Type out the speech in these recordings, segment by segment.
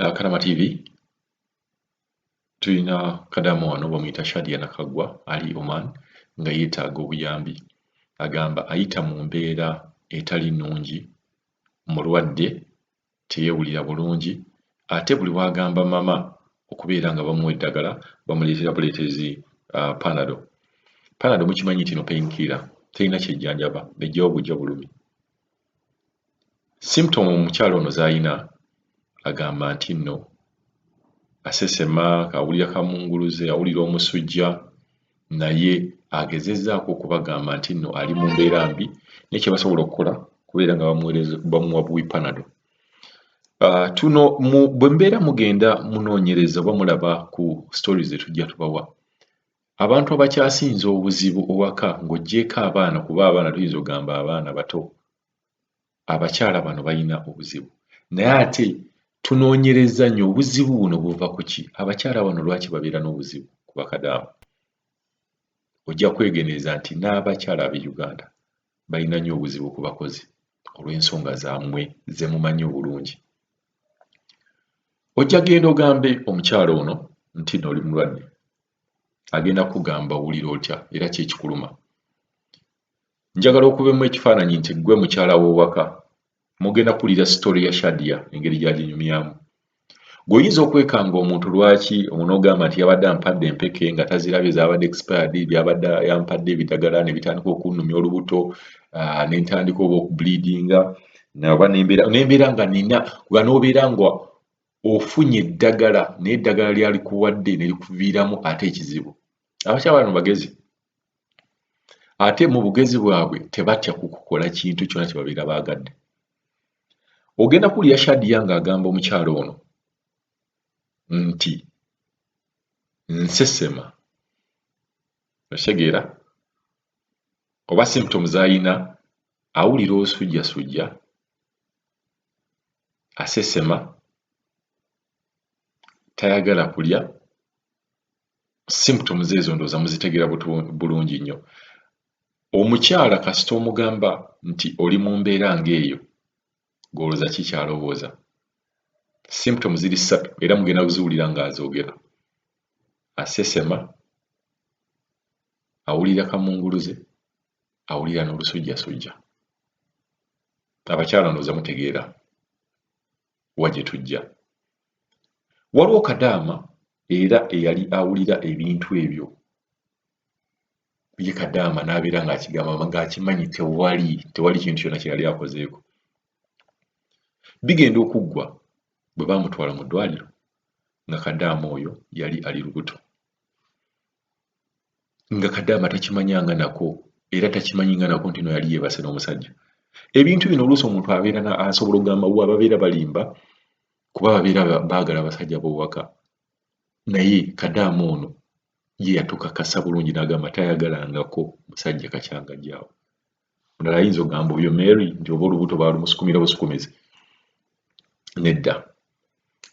Kadaama TV tulina Kadaama wano bamuyita Shadia Nakagwa ali Oman nga yeetaaga obuyambi. Agamba ayita mu mbeera etali nnungi, mulwadde, teyeewulira bulungi, ate buli wagamba mama okubeera nga bamuwa eddagala bamuleetera buleetezi Panado. Panado mukimanyi nti no painkiller, terina kyejjanjaba, bejjawo bujja bulumi. Symptom omukyalo ono z'ayina agamba nti nno Asesema Awulira Kamunguluze, awulira omusujja, naye agezezzaako okubagamba nti nno ali mu mbeera mbi nekye basobola okukola kubeera nga bamuwa buwi Panado. Tuno bwe mbeera mugenda munoonyereza oba mulaba ku stories ze tujja tubawa, abantu abakyasinza obuzibu owaka ng'oggyeko abaana, kuba abaana tuyinza okugamba abaana bato, abakyala bano balina obuzibu. Naye ate tunoonyereza nnyo obuzibu buno buva ku ki? Abakyala bano lwaki babeera n'obuzibu ku Bakadaama? Ojja kwegendereza nti n'abakyala ab'e Uganda balina nnyo obuzibu ku bakozi olw'ensonga zammwe ze mumanyi obulungi. Ojja genda ogambe omukyala ono nti nno oli mulwadde, agenda kugamba owulira otya era ki ekikuluma. Njagala okubemu ekifaananyi nti ggwe mukyala w'owaka mugenda kuwulira story ya Shadia engeri gy'aginyumyamu. Gweoyinza okwekanga omuntu lwaki onogamba nti yabadde ampadde empeke nga tazirabye zaabadde expired, byabadde yampadde ebidagala ne bitandika okunnumya olubuto, ne ntandika oba okubleedinga, naba nembeera nga nina nga n'obeera nga ofunye eddagala naye eddagala lyalikuwadde ne likuviiramu ate ekizibu. Abakyala bano bagezi, ate mu bugezi bwabwe tebatya kukukola kintu kyonna kye babeera baagadde. Ogenda kuwulira Shadia ng'agamba omukyala ono nti nsesema, okitegeera, oba symptoms z'ayina, awulira olusujjasujja, asesema, tayagala kulya. Symptoms ezo ndowooza muzitegeera bulungi nnyo. Omukyala kasita omugamba nti oli mu mbeera ng'eyo, gw'olowooza ki ky'alowooza? Symptoms ziri ssatu era mugenda kuziwulira ng'azoogera. Asesema, awulira kamunguluze, awulira n'olusujjasujja. Abakyala ndowooza mutegeera wa gye tujja. Waliwo Kadaama era eyali awulira ebintu ebyo, ye Kadaama n'abeera ng'akigamba ng'akimanyi tewali kintu kyonna kye yali akozeeko. Bigenda okuggwa bwe baamutwala mu ddwaliro nga Kadaama oyo yali ali lubuto, nga Kadaama takimanyanga nako era takimanyinga nako nti no yali yeebase n'omusajja. Ebintu bino oluusi omuntu abeera asobola okugamba wa babeera balimba kuba babeera baagala abasajja b'owaka, naye Kadaama ono ye yatukakasa bulungi n'agamba tayagalangako musajja kakyangajjaawo. Omulala ayinza okugamba oyo Mary nti oba olubuto baalumusukumira busukumizi. Nedda,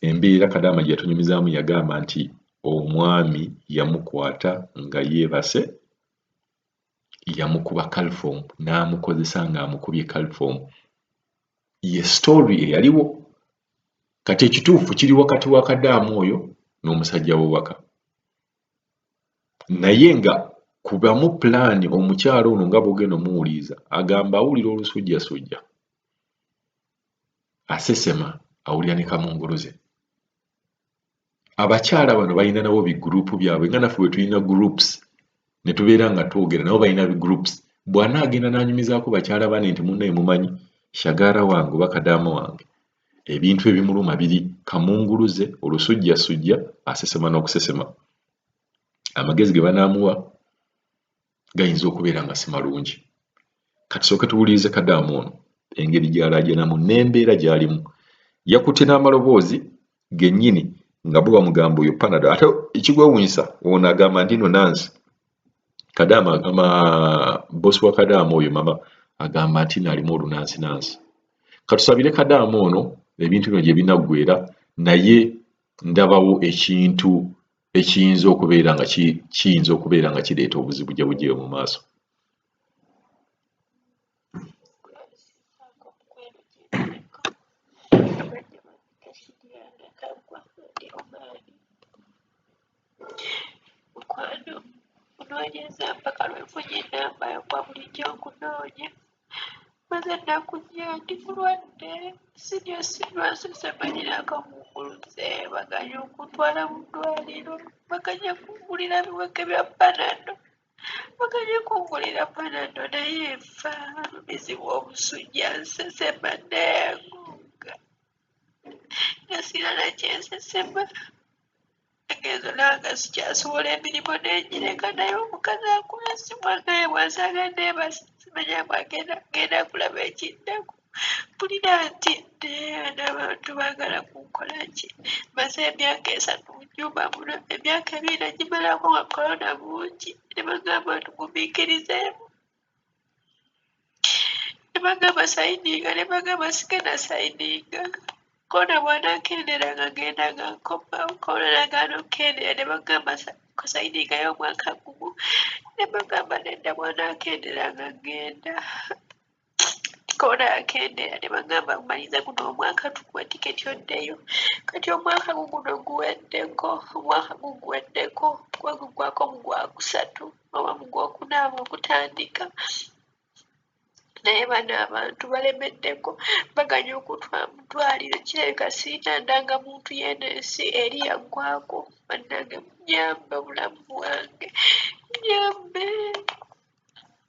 embeera Kadaama gye yatunyumizaamu yagamba nti omwami yamukwata nga yeebase, yamukuba caliform n'amukozesa ng'amukubye caliform. Ye story eyaliwo. Kati ekituufu kiri wakati wa Kadaama oyo n'omusajja w'owaka. Naye nga kubamu pulaani omukyalo ono nga bw'ogenda omuwuliriza agamba awulira olusujjasujja, asesema, awulira ne kamunguluze. Abakyala bano balina nabo bigurupu byabwe nga naffe bwe tulina groups ne tubeera nga twogera, nabo balina groups. Bw'anaagenda n'anyumizaako bakyala bane nti munnaye mumanyi Shagaara wange oba Kadaama wange ebintu ebimuluma biri kamunguluze, olusujjasujja, asesema n'okusesema. Amagezi ge banaamuwa gayinza okubeera nga si malungi. Katusooke tuwulirize Kadaama ono engeri gy'alaajanamu n'embeera gy'alimu. Yakutte n'amaloboozi gennyini nga bo bamugamba oyo Panado. Ate ekigwewuunyisa ono agamba nti no Nansi. Kadaama agamba bosi wa Kadaama oyo mama agamba nti n'alimu olunansi. Katusabire Kadaama ono ebintu bino gye binaggweera, naye ndabawo ekintu ekiyinza okubeera nga kiyinza okubeera nga kireeta obuzibu gye buggyeyo mu maaso. nonyeza mpaka lwe nfunye enamba yo kwa bulijjo nkunoonya. Maze ennaku nnya ndi mulwadde sinyo Asesema Awulira Kamunguluze baganya okuntwala mu ddwaliro, baganya kungulira biweke bya panado, baganya kungulira panado naye nfa lumizibwa obusujja nsesema neeguuga nga sirina nakyensesema. Egezo nange sikyasobola emirimu n'egireka naye omukazi akuba essimu agaye bw'asanga neebase simanya bw'agenda kulaba ekiddako. Mpulira ntidde n'abantu baagala kunkola ki? Maze emyaka 3 mu nnyumba muno, emyaka 2 nagimalako nga korona bungi, ne bagamba tugumiikirizeemu, ne bagamba sayininga, ne bagamba sigenda sayininga. Kona bw'anaakendera nga ngendanga nkoma, kona nagaana okukendera ne bagamba sayiningayo omwaka gumu, ne bagamba nedda bw'anaakendera nga ngenda. Kona yakendera ne bagamba maliza guno omwaka tukuwa tiketi oddeyo. Kati omwaka guno guweddeko, gwagugwako mu Gwakusatu oba mu Gwokuna okutandika. Naye bano abantu balemeddeko, baganya okutwala mu ddwaliro. Kirabika sirina ndangamuntu y'eno ensi eri yaggwako. Bannange munyambe obulamu bwange, munyambe.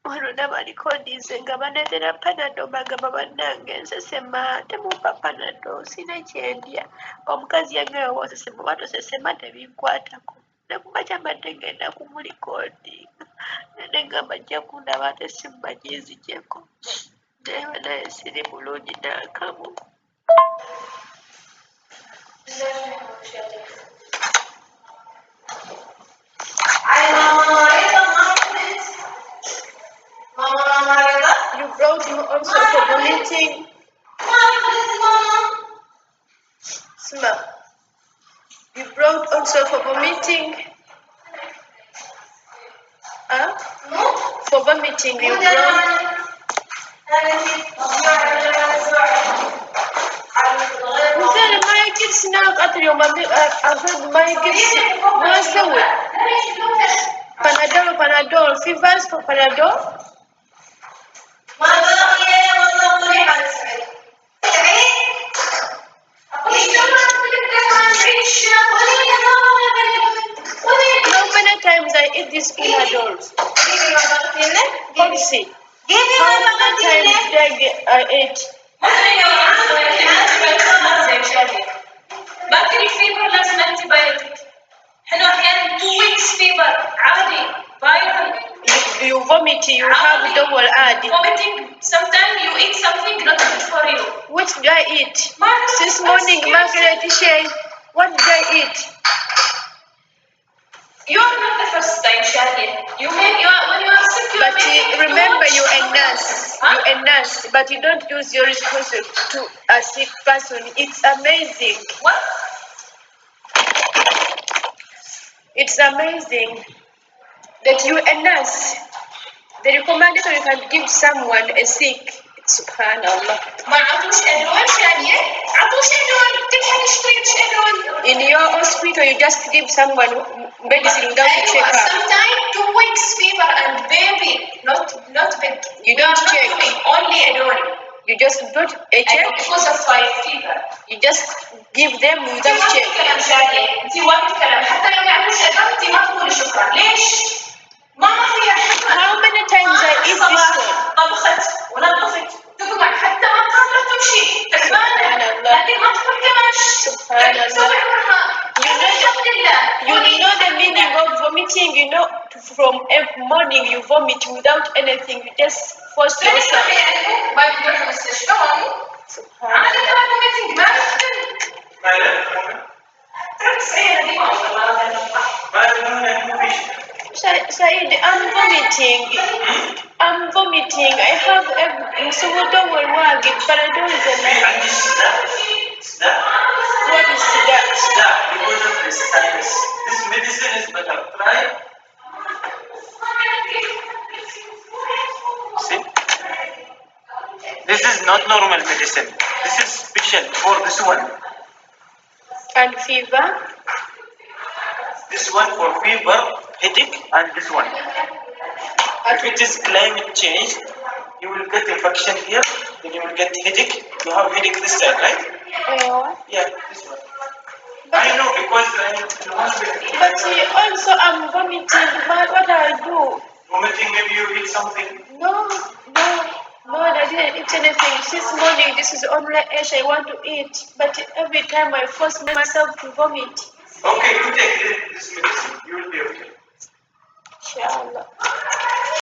Wano ndaba likodize nga banezera panado, bagamba bannange nsesema temumpa panado, sina kyendya. Omukazi yange oba osesema oba tosesema tebinkwatako. Nekumakya mbadde ngenda kumulikodinga naye ngamba ajja kundaba ate essimu baginzigyeko, naye banaye siri bulungi n'akamu. You brought him also for the meeting. Sima, you brought also for the meeting. Huh? For the meeting you brought. My kids now at your mommy. I've heard my kids once a week. Panadol, fevers for Panadol. How many times I eat these Panadols? Policy. How many times did I eat? باكل فيبر لازم انتبايوتيك. احنا احيانا 2 weeks fever عادي viral. You vomit, you have double add. Vomiting, sometimes you eat something not good for you. What did I eat? Since morning, Margaret Shay, what did I eat? You're not the first time, Shadi. When you are sick, you but remember, you're a nurse. Huh? You're a nurse, but you don't use your responsibility to a sick person. It's amazing. What? It's amazing that you're a nurse. The recommendation you can give someone a sick. Subhanallah. In your hospital, you just give someone medicine without a checkup. Sometimes 2 weeks fever and baby, not big. You don't check. Only alone. You just don't a check. Because of 5 fever. You just give them without check. How many times I eat this one? طبخت ونظفت تقعد حتى ما قادرة تمشي تعبانة لكن ما تقدر تمشي. سبحان الله. You know the meaning of vomiting. You know from every morning you vomit without anything. You just force yourself. ما يقدر المستشفى. أنا كمان vomiting ما أقدر. Said, I'm vomiting. I have everything. So what don't worry, but I don't know. What is that? Because of the sinus. This medicine is better. Try. See? This is not normal medicine. This is special for this one. And fever? This one for fever headache, and this one. If it is climate change, you will get infection here, then you will get headache. You have headache this side, right? Yeah, this one. I know because But also I'm vomiting. What do I do? vomiting, maybe you eat something. No, I didn't eat anything. Since morning, this is only ash I want to eat. But every time I force myself to vomit. Okay, you take this medicine. You will be okay. Inshallah.